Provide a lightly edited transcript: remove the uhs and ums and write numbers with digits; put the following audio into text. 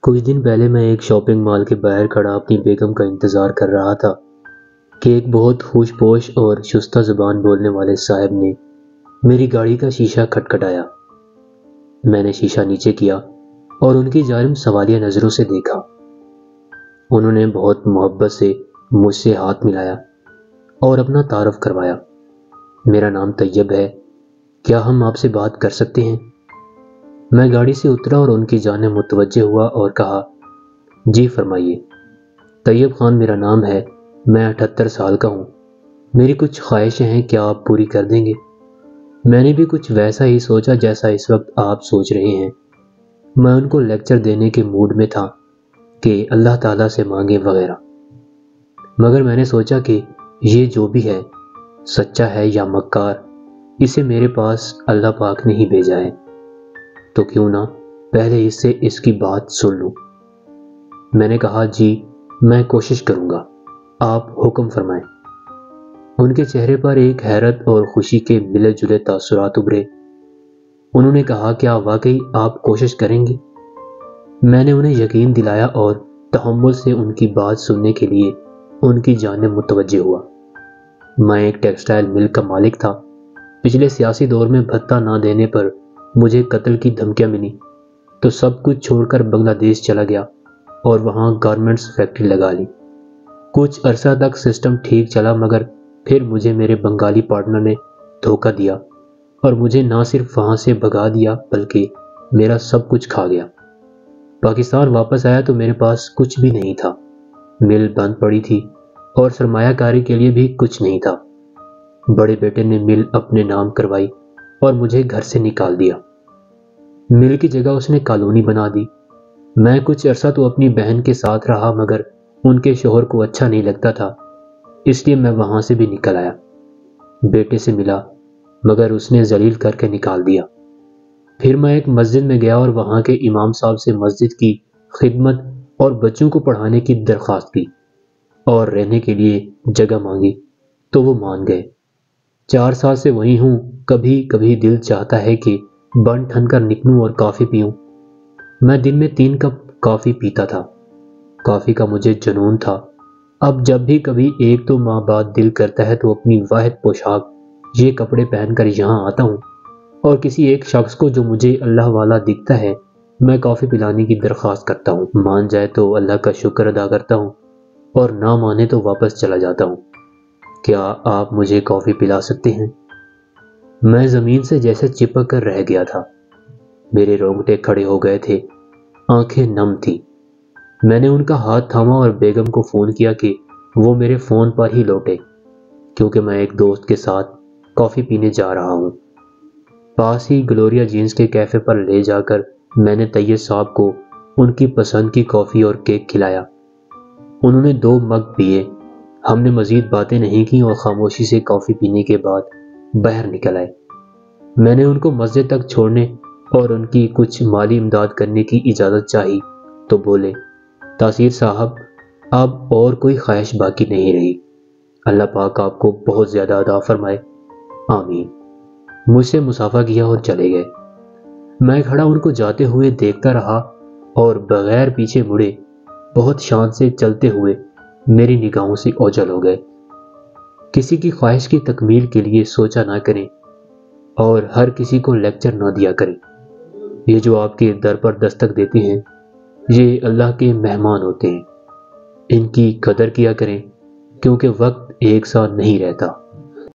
کچھ دن پہلے میں ایک شاپنگ مال کے باہر کھڑا اپنی بیگم کا انتظار کر رہا تھا کہ ایک بہت خوش پوش اور شستہ زبان بولنے والے صاحب نے میری گاڑی کا شیشہ کھٹکھٹایا۔ میں نے شیشہ نیچے کیا اور ان کی جانب سوالیہ نظروں سے دیکھا۔ انہوں نے بہت محبت سے مجھ سے ہاتھ ملایا اور اپنا تعارف کروایا۔ میرا نام طیب ہے، کیا ہم آپ سے بات کر سکتے ہیں؟ میں گاڑی سے اترا اور ان کی جانب متوجہ ہوا اور کہا، جی فرمائیے۔ طیب خان میرا نام ہے، میں 78 سال کا ہوں۔ میری کچھ خواہشیں ہیں، کیا آپ پوری کر دیں گے؟ میں نے بھی کچھ ویسا ہی سوچا جیسا اس وقت آپ سوچ رہے ہیں۔ میں ان کو لیکچر دینے کے موڈ میں تھا کہ اللہ تعالیٰ سے مانگے وغیرہ، مگر میں نے سوچا کہ یہ جو بھی ہے، سچا ہے یا مکار، اسے میرے پاس اللہ پاک نے ہی بھیجا ہے، تو کیوں نہ پہلے اس سے اس کی بات سن لوں۔ میں نے کہا، جی میں کوشش کروں گا، آپ حکم فرمائیں۔ ان کے چہرے پر ایک حیرت اور خوشی کے ملے جلے تاثرات ابھرے۔ انہوں نے کہا، کیا واقعی آپ کوشش کریں گے؟ میں نے انہیں یقین دلایا اور تحمل سے ان کی بات سننے کے لیے ان کی جانب متوجہ ہوا۔ میں ایک ٹیکسٹائل مل کا مالک تھا۔ پچھلے سیاسی دور میں بھتہ نہ دینے پر مجھے قتل کی دھمکیاں ملی، تو سب کچھ چھوڑ کر بنگلہ دیش چلا گیا اور وہاں گارمنٹس فیکٹری لگا لی۔ کچھ عرصہ تک سسٹم ٹھیک چلا، مگر پھر مجھے میرے بنگالی پارٹنر نے دھوکہ دیا اور مجھے نہ صرف وہاں سے بھگا دیا بلکہ میرا سب کچھ کھا گیا۔ پاکستان واپس آیا تو میرے پاس کچھ بھی نہیں تھا، مل بند پڑی تھی اور سرمایہ کاری کے لیے بھی کچھ نہیں تھا۔ بڑے بیٹے نے مل اپنے نام کروائی اور مجھے گھر سے نکال دیا۔ مل کی جگہ اس نے کالونی بنا دی۔ میں کچھ عرصہ تو اپنی بہن کے ساتھ رہا، مگر ان کے شوہر کو اچھا نہیں لگتا تھا، اس لیے میں وہاں سے بھی نکل آیا۔ بیٹے سے ملا، مگر اس نے ذلیل کر کے نکال دیا۔ پھر میں ایک مسجد میں گیا اور وہاں کے امام صاحب سے مسجد کی خدمت اور بچوں کو پڑھانے کی درخواست کی اور رہنے کے لیے جگہ مانگی، تو وہ مان گئے۔ 4 سال سے وہیں ہوں۔ کبھی کبھی دل چاہتا ہے کہ بن ٹھن کر نکلوں اور کافی پیوں۔ میں دن میں 3 کپ کافی پیتا تھا۔ کافی کا مجھے جنون تھا۔ اب جب بھی کبھی 1-2 ماہ بعد دل کرتا ہے تو اپنی واحد پوشاک یہ کپڑے پہن کر یہاں آتا ہوں اور کسی ایک شخص کو جو مجھے اللہ والا دکھتا ہے میں کافی پلانے کی درخواست کرتا ہوں۔ مان جائے تو اللہ کا شکر ادا کرتا ہوں اور نہ مانے تو واپس چلا جاتا ہوں۔ کیا آپ مجھے کافی پلا سکتے ہیں؟ میں زمین سے جیسے چپک کر رہ گیا تھا۔ میرے رونگٹے کھڑے ہو گئے تھے، آنکھیں نم تھیں۔ میں نے ان کا ہاتھ تھاما اور بیگم کو فون کیا کہ وہ میرے فون پر ہی لوٹے، کیونکہ میں ایک دوست کے ساتھ کافی پینے جا رہا ہوں۔ پاس ہی گلوریا جینز کے کیفے پر لے جا کر میں نے طیب صاحب کو ان کی پسند کی کافی اور کیک کھلایا۔ انہوں نے 2 مگ پیے۔ ہم نے مزید باتیں نہیں کی اور خاموشی سے کافی پینے کے بعد باہر نکل آئے۔ میں نے ان کو مسجد تک چھوڑنے اور ان کی کچھ مالی امداد کرنے کی اجازت چاہی تو بولے، تاثیر صاحب اب اور کوئی خواہش باقی نہیں رہی، اللہ پاک آپ کو بہت زیادہ عطا فرمائے، آمین۔ مجھ سے مصافحہ کیا اور چلے گئے۔ میں کھڑا ان کو جاتے ہوئے دیکھتا رہا اور بغیر پیچھے مڑے بہت شان سے چلتے ہوئے میری نگاہوں سے اوجھل ہو گئے۔ کسی کی خواہش کی تکمیل کے لیے سوچا نہ کریں اور ہر کسی کو لیکچر نہ دیا کریں۔ یہ جو آپ کے در پر دستک دیتے ہیں یہ اللہ کے مہمان ہوتے ہیں، ان کی قدر کیا کریں کیونکہ وقت ایک ساتھ نہیں رہتا۔